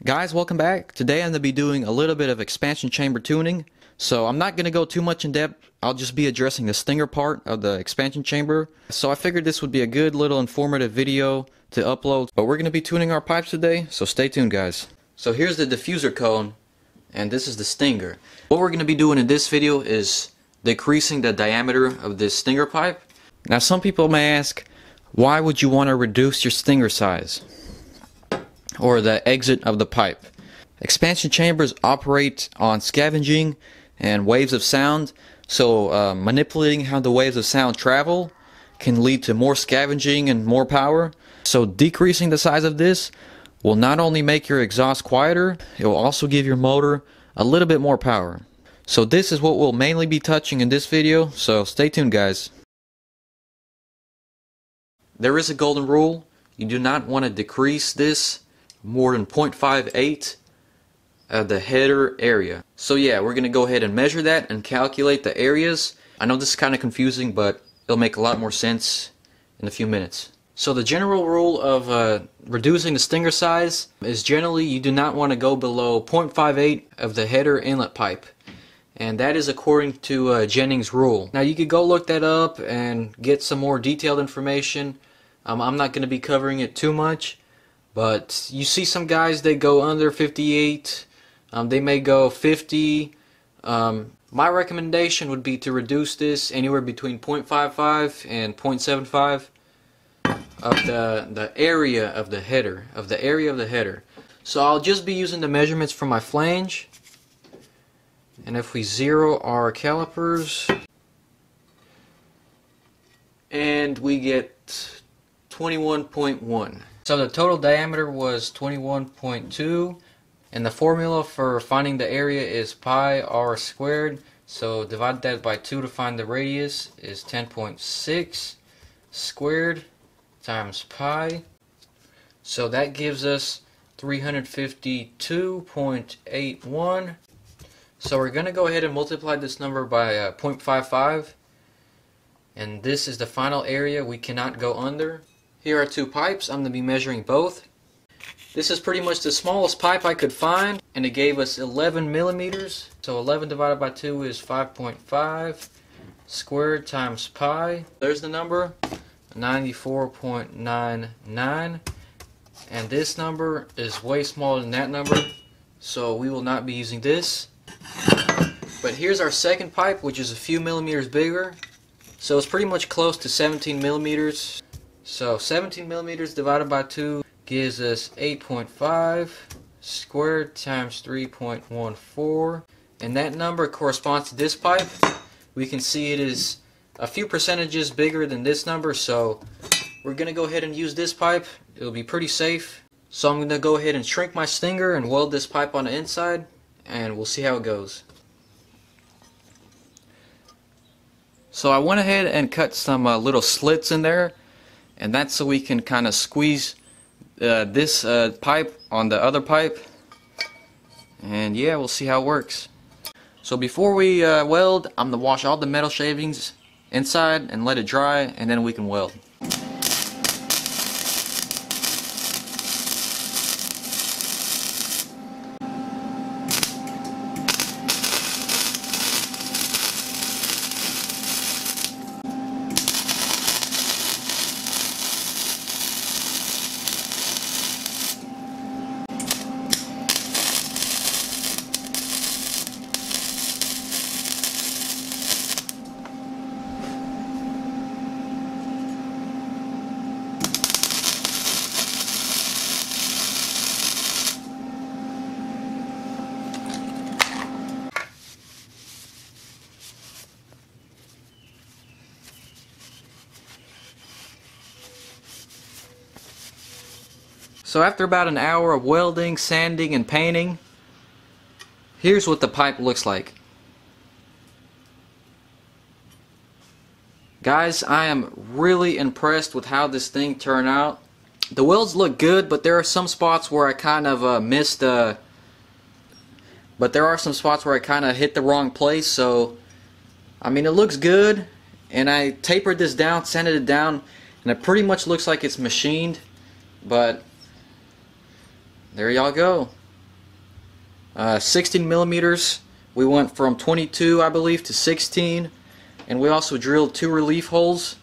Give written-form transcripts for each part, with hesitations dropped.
Guys, welcome back. Today I'm going to be doing a little bit of expansion chamber tuning. So I'm not going to go too much in depth. I'll just be addressing the stinger part of the expansion chamber. So I figured this would be a good little informative video to upload. But we're going to be tuning our pipes today, so stay tuned, guys. So here's the diffuser cone, and this is the stinger. What we're going to be doing in this video is decreasing the diameter of this stinger pipe. Now some people may ask, why would you want to reduce your stinger size or the exit of the pipe? Expansion chambers operate on scavenging and waves of sound, so manipulating how the waves of sound travel can lead to more scavenging and more power. So decreasing the size of this will not only make your exhaust quieter, it will also give your motor a little bit more power. So this is what we'll mainly be touching in this video, so stay tuned, guys. There is a golden rule. You do not want to decrease this more than 0.58 of the header area. So yeah, we're going to go ahead and measure that and calculate the areas. I know this is kind of confusing, but it'll make a lot more sense in a few minutes. So the general rule of reducing the stinger size is generally you do not want to go below 0.58 of the header inlet pipe. And that is according to Jennings' rule. Now you could go look that up and get some more detailed information. I'm not going to be covering it too much, but you see some guys, they go under 58, they may go 50. My recommendation would be to reduce this anywhere between 0.55 and 0.75 of the area of the header, So I'll just be using the measurements from my flange, and if we zero our calipers, and we get 21.1. So the total diameter was 21.2, and the formula for finding the area is pi r squared. So divide that by 2 to find the radius is 10.6 squared times pi. So that gives us 352.81. So we're going to go ahead and multiply this number by 0.55, and this is the final area we cannot go under. Here are two pipes. I'm going to be measuring both. This is pretty much the smallest pipe I could find, and it gave us 11 millimeters. So 11 divided by 2 is 5.5 squared times pi. There's the number, 94.99. And this number is way smaller than that number, so we will not be using this. But here's our second pipe, which is a few millimeters bigger. So it's pretty much close to 17 millimeters. So 17 millimeters divided by 2 gives us 8.5 squared times 3.14. And that number corresponds to this pipe. We can see it is a few percentages bigger than this number, so we're going to go ahead and use this pipe. It'll be pretty safe. So I'm going to go ahead and shrink my stinger and weld this pipe on the inside, and we'll see how it goes. So I went ahead and cut some little slits in there, and that's so we can kind of squeeze this pipe on the other pipe, and yeah, we'll see how it works. So before we weld, I'm going to wash all the metal shavings inside and let it dry, and then we can weld. So after about an hour of welding, sanding, and painting, here's what the pipe looks like. Guys, I am really impressed with how this thing turned out. The welds look good, but there are some spots where I kind of missed but there are some spots where I kind of hit the wrong place. So I mean, it looks good, and I tapered this down, sanded it down, and it pretty much looks like it's machined. But there y'all go. 16 millimeters. We went from 22, I believe, to 16, and we also drilled 2 relief holes.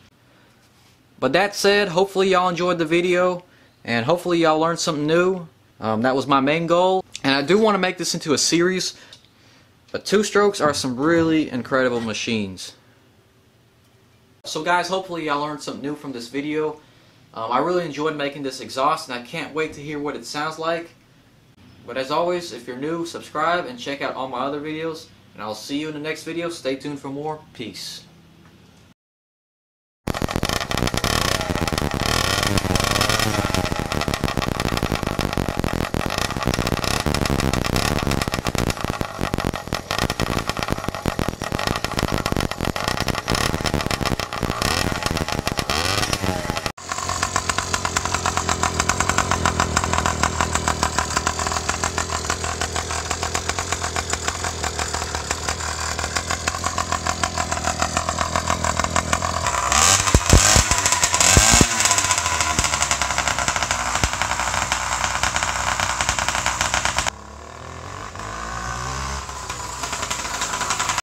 But that said, hopefully y'all enjoyed the video, and hopefully y'all learned something new. That was my main goal, and I do want to make this into a series. But two-strokes are some really incredible machines. So guys, hopefully y'all learned something new from this video. I really enjoyed making this exhaust, and I can't wait to hear what it sounds like. But as always, if you're new, subscribe and check out all my other videos. And I'll see you in the next video. Stay tuned for more. Peace.